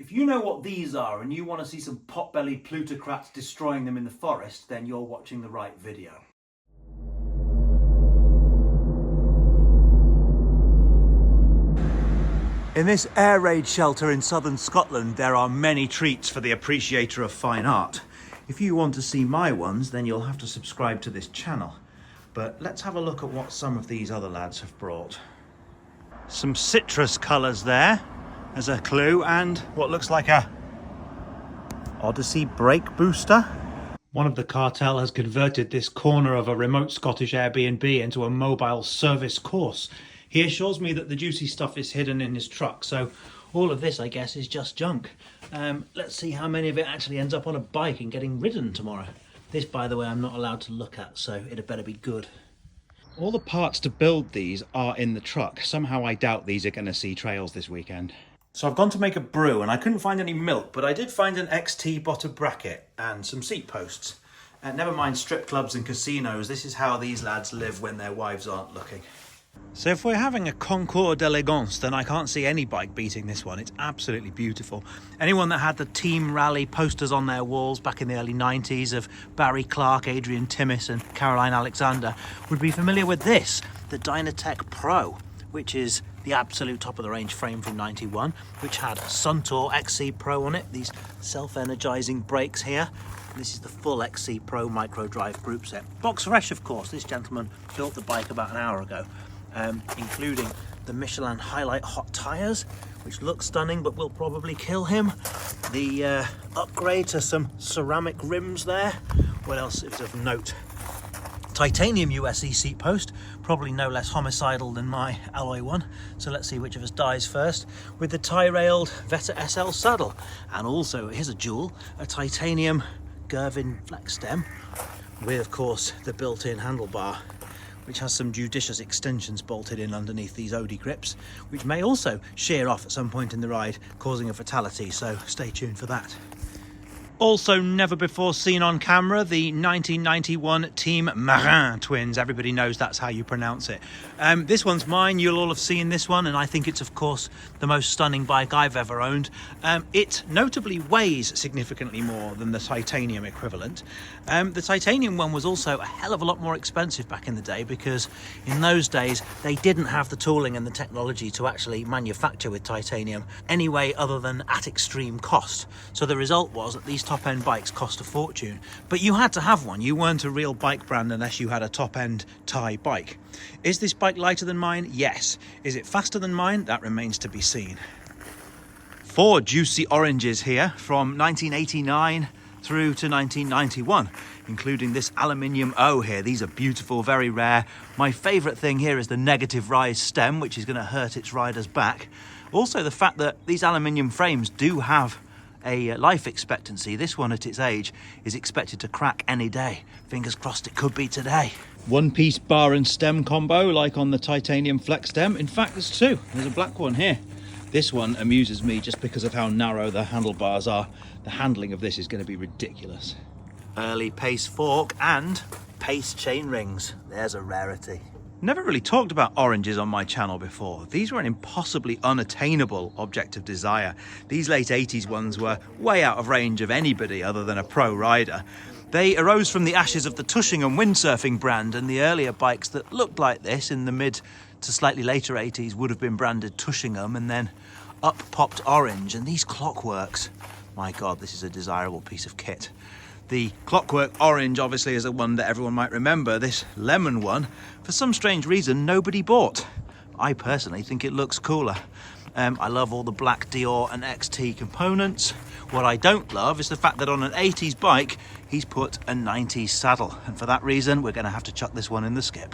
If you know what these are and you want to see some pot-bellied plutocrats destroying them in the forest, then you're watching the right video. In this air raid shelter in southern Scotland, there are many treats for the appreciator of fine art. If you want to see my ones, then you'll have to subscribe to this channel. But let's have a look at what some of these other lads have brought. Some citrus colours there as a clue, and what looks like a Odyssey brake booster. One of the cartel has converted this corner of a remote Scottish Airbnb into a mobile service course. He assures me that the juicy stuff is hidden in his truck, so all of this, I guess, is just junk. Let's see how many of it actually ends up on a bike and getting ridden tomorrow. This, by the way, I'm not allowed to look at, so it had better be good. All the parts to build these are in the truck. Somehow I doubt these are going to see trails this weekend. So I've gone to make a brew and I couldn't find any milk, but I did find an XT bottom bracket and some seat posts. Never mind strip clubs and casinos, this is how these lads live when their wives aren't looking. So if we're having a concours d'élégance, then I can't see any bike beating this one. It's absolutely beautiful. Anyone that had the Team Rally posters on their walls back in the early 90s of Barry Clark, Adrian Timmis and Caroline Alexander would be familiar with this, the Dyna-tech Pro, which is the absolute top of the range frame from 91, which had Suntour XC Pro on it, these self-energizing brakes here. This is the full XC Pro micro drive group set. Box fresh, of course. This gentleman built the bike about an hour ago. Including the Michelin Highlight hot tyres, which look stunning but will probably kill him. The upgrade to some ceramic rims there. What else is of note? Titanium USE seat post, probably no less homicidal than my alloy one. So let's see which of us dies first. With the tie-railed Veta SL saddle. And also, here's a jewel, a titanium Gervin flex stem with, of course, the built-in handlebar, which has some judicious extensions bolted in underneath these Odi grips, which may also shear off at some point in the ride, causing a fatality, so stay tuned for that. Also never before seen on camera, the 1991 Team Marin twins. Everybody knows that's how you pronounce it. This one's mine. You'll all have seen this one, and I think it's, of course, the most stunning bike I've ever owned. It notably weighs significantly more than the titanium equivalent. The titanium one was also a hell of a lot more expensive back in the day, because in those days they didn't have the tooling and the technology to actually manufacture with titanium anyway, other than at extreme cost. So the result was that these top-end bikes cost a fortune, but you had to have one. You weren't a real bike brand unless you had a top-end Thai bike. Is this bike lighter than mine? Yes. Is it faster than mine? That remains to be seen. 4 juicy oranges here from 1989 through to 1991, including this aluminium O here. These are beautiful, very rare. My favourite thing here is the negative rise stem, which is going to hurt its rider's back. Also the fact that these aluminium frames do have a life expectancy. This one at its age is expected to crack any day. Fingers crossed it could be today. One-piece bar and stem combo like on the titanium flex stem. In fact, there's 2. There's a black one here. This one amuses me just because of how narrow the handlebars are. The handling of this is going to be ridiculous. Early pace fork and pace chain rings. There's a rarity. Never really talked about oranges on my channel before. These were an impossibly unattainable object of desire. These late 80s ones were way out of range of anybody other than a pro rider. They arose from the ashes of the Tushingham windsurfing brand, and the earlier bikes that looked like this in the mid to slightly later 80s would have been branded Tushingham, and then up popped orange. And these clockworks, my God, this is a desirable piece of kit. The clockwork orange obviously is the one that everyone might remember. This lemon one, for some strange reason, nobody bought. I personally think it looks cooler. I love all the black Dior and XT components. What I don't love is the fact that on an 80s bike, he's put a 90s saddle. And for that reason, we're going to have to chuck this one in the skip.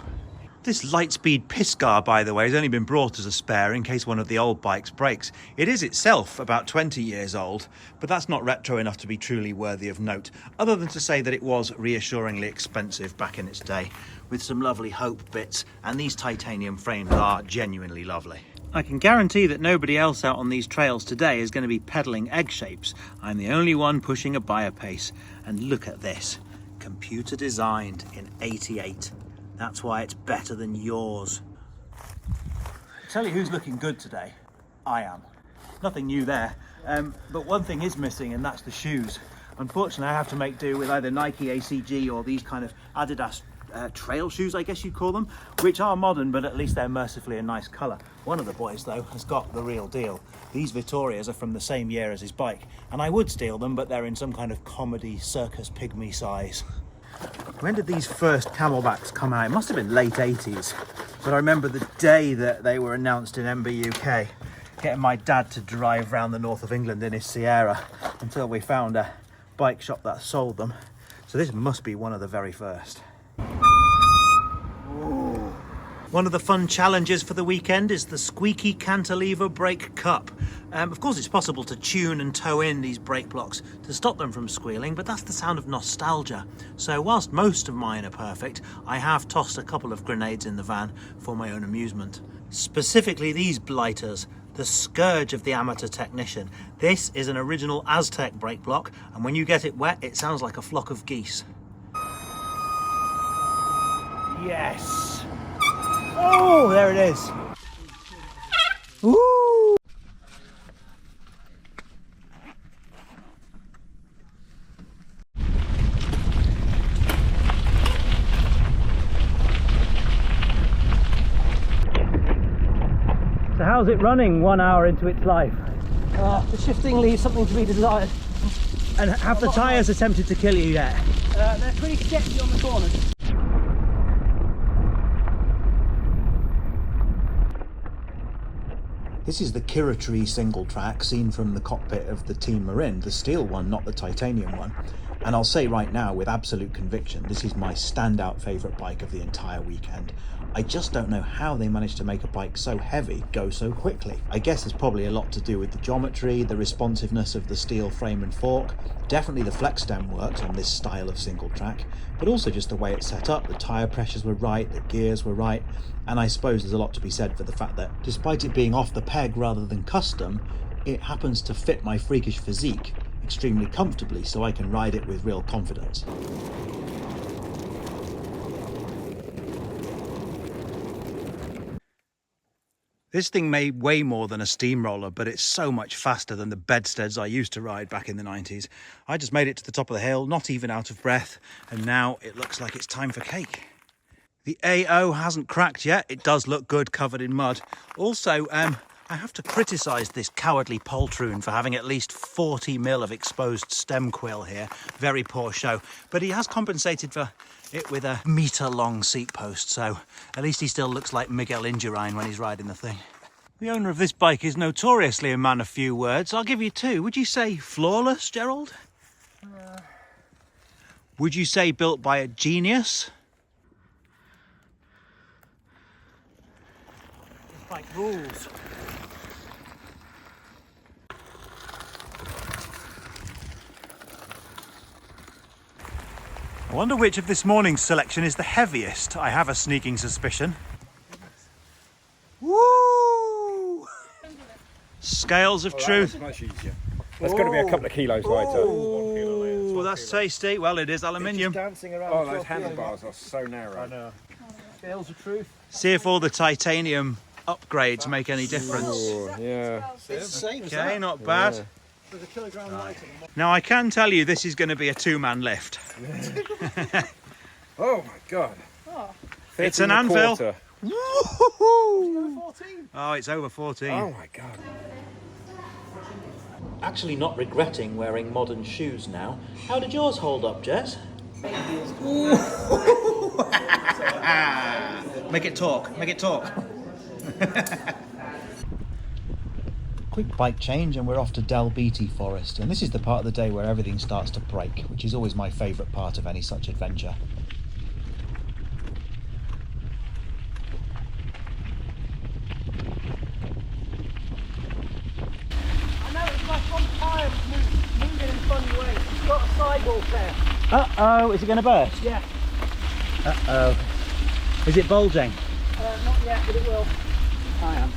This Lightspeed Piscar, by the way, has only been brought as a spare in case one of the old bikes breaks. It is itself about 20 years old, but that's not retro enough to be truly worthy of note, other than to say that it was reassuringly expensive back in its day, with some lovely Hope bits, and these titanium frames are genuinely lovely. I can guarantee that nobody else out on these trails today is going to be pedaling egg shapes. I'm the only one pushing a biopace, and look at this. Computer designed in '88. That's why it's better than yours. Tell you who's looking good today. I am. Nothing new there. But one thing is missing, and that's the shoes. Unfortunately, I have to make do with either Nike ACG or these kind of Adidas trail shoes, I guess you'd call them, which are modern, but at least they're mercifully a nice colour. One of the boys, though, has got the real deal. These Vittorias are from the same year as his bike, and I would steal them, but they're in some kind of comedy circus pygmy size. When did these first Camelbacks come out? It must have been late 80s, but I remember the day that they were announced in MB UK, getting my dad to drive around the north of England in his Sierra until we found a bike shop that sold them. So this must be one of the very first. One of the fun challenges for the weekend is the squeaky cantilever brake cup. Of course, it's possible to tune and tow in these brake blocks to stop them from squealing, but that's the sound of nostalgia. So whilst most of mine are perfect, I have tossed a couple of grenades in the van for my own amusement. Specifically these blighters, the scourge of the amateur technician. This is an original Aztec brake block, and when you get it wet, it sounds like a flock of geese. Yes! Oh, there it is. Woo! So how's it running 1 hour into its life? The shifting leaves something to be desired. And have the tyres attempted to kill you yet? They're pretty sketchy on the corners. This is the Kiratree single track seen from the cockpit of the Team Marin, the steel one, not the titanium one. And I'll say right now with absolute conviction, this is my standout favourite bike of the entire weekend. I just don't know how they managed to make a bike so heavy go so quickly. I guess there's probably a lot to do with the geometry, the responsiveness of the steel frame and fork. Definitely the flex stem works on this style of single track, but also just the way it's set up. The tyre pressures were right, the gears were right, and I suppose there's a lot to be said for the fact that despite it being off the peg rather than custom, it happens to fit my freakish physique extremely comfortably, so I can ride it with real confidence. This thing may weigh more than a steamroller, but it's so much faster than the bedsteads I used to ride back in the 90s. I just made it to the top of the hill, not even out of breath, and now it looks like it's time for cake. The AO hasn't cracked yet. It does look good covered in mud. Also, I have to criticise this cowardly poltroon for having at least 40 mil of exposed stem quill here. Very poor show. But he has compensated for it with a metre-long seat post, so at least he still looks like Miguel Indurain when he's riding the thing. The owner of this bike is notoriously a man of few words. I'll give you two. Would you say flawless, Gerald? Would you say built by a genius? This bike rules. I wonder which of this morning's selection is the heaviest. I have a sneaking suspicion. Woo! Scales of truth. That's much easier. That's going to be a couple of kilos lighter. Oh, that's tasty. Well, it is aluminium. Dancing around. Oh, those handlebars are so narrow. I know. Scales of truth. See if all the titanium upgrades make any difference. Oh, yeah. It's the same as Okay, that. not bad. Yeah. There's a kilogram lighter. Now, I can tell you this is going to be a two-man lift. Oh my god. It's an 13 and a anvil. quarter. Woo-hoo-hoo. 14. Oh, it's over 14. Oh my god. Actually not regretting wearing modern shoes now. How did yours hold up, Jess? Make it talk, make it talk. Quick bike change and we're off to Del Beatty Forest, and this is the part of the day where everything starts to break, which is always my favourite part of any such adventure. I know it's like one tyre moving in funny ways. It's got a sidewall there. Uh-oh, is it going to burst? Yeah. Uh-oh. Is it bulging? Not yet, but it will. I am.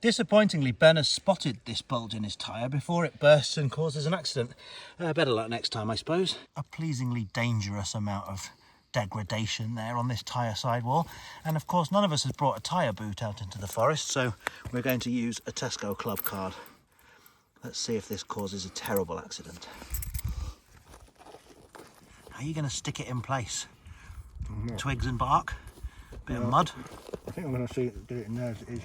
Disappointingly, Ben has spotted this bulge in his tyre before it bursts and causes an accident. Better luck next time, I suppose. A pleasingly dangerous amount of degradation there on this tyre sidewall. And of course, none of us has brought a tyre boot out into the forest, so we're going to use a Tesco club card. Let's see if this causes a terrible accident. How are you going to stick it in place? Twigs and bark? Bit of mud? I think I'm going to see it, do it in there as it is.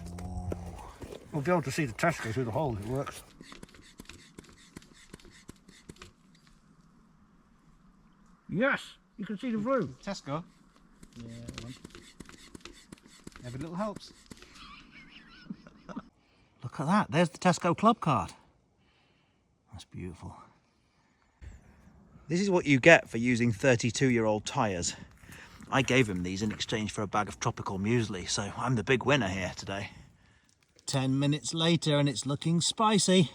We'll be able to see the test go through the hole if it works. Yes, you can see the room. Tesco? Yeah, every little helps. Look at that, there's the Tesco club card. That's beautiful. This is what you get for using 32-year-old tyres. I gave him these in exchange for a bag of tropical muesli, so I'm the big winner here today. 10 minutes later and it's looking spicy.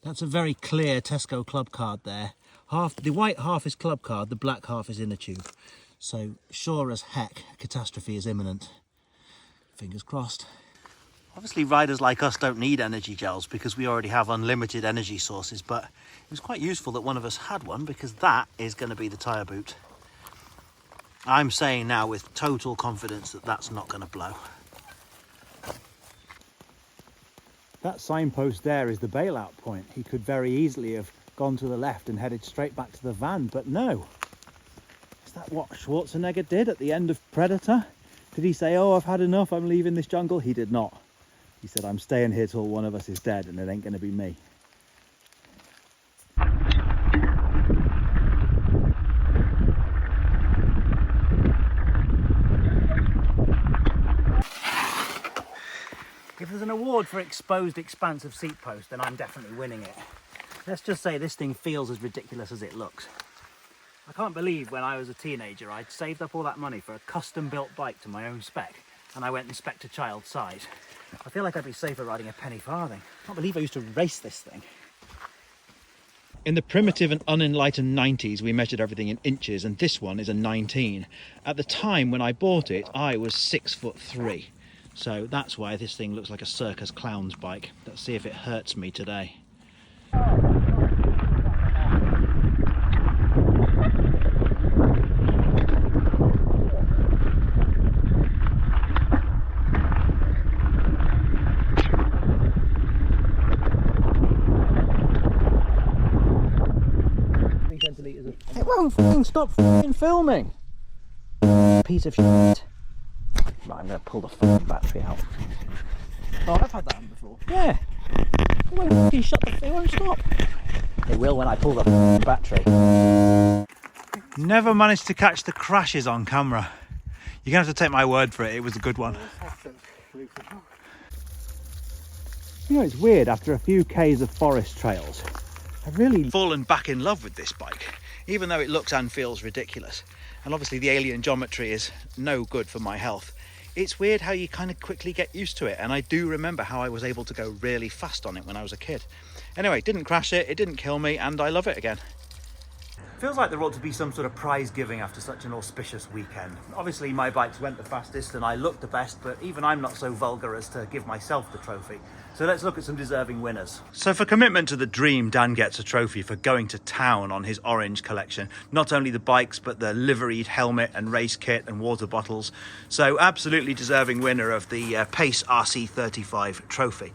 That's a very clear Tesco club card there. The white half is club card, the black half is inner tube. So sure as heck, catastrophe is imminent. Fingers crossed. Obviously riders like us don't need energy gels because we already have unlimited energy sources, but it was quite useful that one of us had one because that is going to be the tyre boot. I'm saying now with total confidence that that's not going to blow. That signpost there is the bailout point. He could very easily have gone to the left and headed straight back to the van, but no. Is that what Schwarzenegger did at the end of Predator? Did he say, oh, I've had enough, I'm leaving this jungle? He did not. He said, I'm staying here till one of us is dead and it ain't going to be me. If there's an award for exposed expanse of seat post, then I'm definitely winning it. Let's just say this thing feels as ridiculous as it looks. I can't believe when I was a teenager I'd saved up all that money for a custom built bike to my own spec and I went and spec'd a child size. I feel like I'd be safer riding a penny farthing. I can't believe I used to race this thing. In the primitive and unenlightened 90s we measured everything in inches and this one is a 19. At the time when I bought it I was 6'3". So that's why this thing looks like a circus clown's bike. Let's see if it hurts me today. It won't fucking stop fucking filming. Piece of shit. Right, I'm going to pull the phone battery out. Oh, I've had that one before. Yeah. It won't fucking shut the... It won't stop. It will when I pull the battery. Never managed to catch the crashes on camera. You're going to have to take my word for it. It was a good one. You know, it's weird. After a few Ks of forest trails, I've really fallen back in love with this bike, even though it looks and feels ridiculous. And obviously the alien geometry is no good for my health. It's weird how you kind of quickly get used to it, and I do remember how I was able to go really fast on it when I was a kid. Anyway, didn't crash it, it didn't kill me, and I love it again. Feels like there ought to be some sort of prize giving after such an auspicious weekend. Obviously my bikes went the fastest and I looked the best, but even I'm not so vulgar as to give myself the trophy. So let's look at some deserving winners. So for commitment to the dream, Dan gets a trophy for going to town on his orange collection. Not only the bikes, but the liveried helmet and race kit and water bottles. So absolutely deserving winner of the Pace RC35 trophy.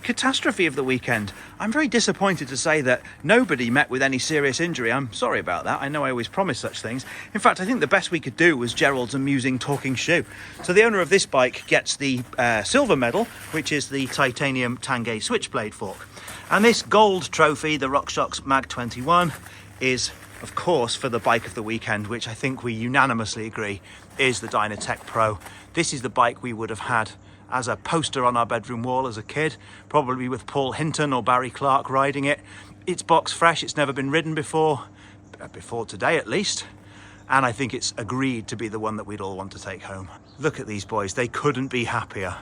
Catastrophe of the weekend. I'm very disappointed to say that nobody met with any serious injury. I'm sorry about that. I know I always promise such things. In fact, I think the best we could do was Gerald's amusing talking shoe. So the owner of this bike gets the silver medal, which is the titanium Tanguay switchblade fork. And this gold trophy, the RockShox Mag 21, is of course for the bike of the weekend, which I think we unanimously agree is the Dyna-tech Pro. This is the bike we would have had as a poster on our bedroom wall as a kid, probably with Paul Hinton or Barry Clark riding it. It's box fresh, it's never been ridden before today at least, and I think it's agreed to be the one that we'd all want to take home. Look at these boys, they couldn't be happier.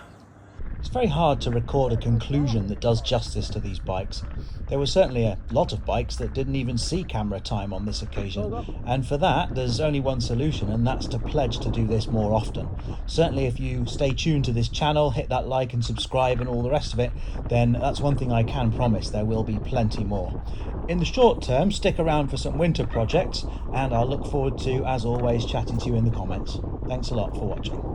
It's very hard to record a conclusion that does justice to these bikes. There were certainly a lot of bikes that didn't even see camera time on this occasion, and for that there's only one solution, and that's to pledge to do this more often. Certainly if you stay tuned to this channel, hit that like and subscribe and all the rest of it, then that's one thing I can promise, there will be plenty more. In the short term, stick around for some winter projects, and I'll look forward to, as always, chatting to you in the comments. Thanks a lot for watching.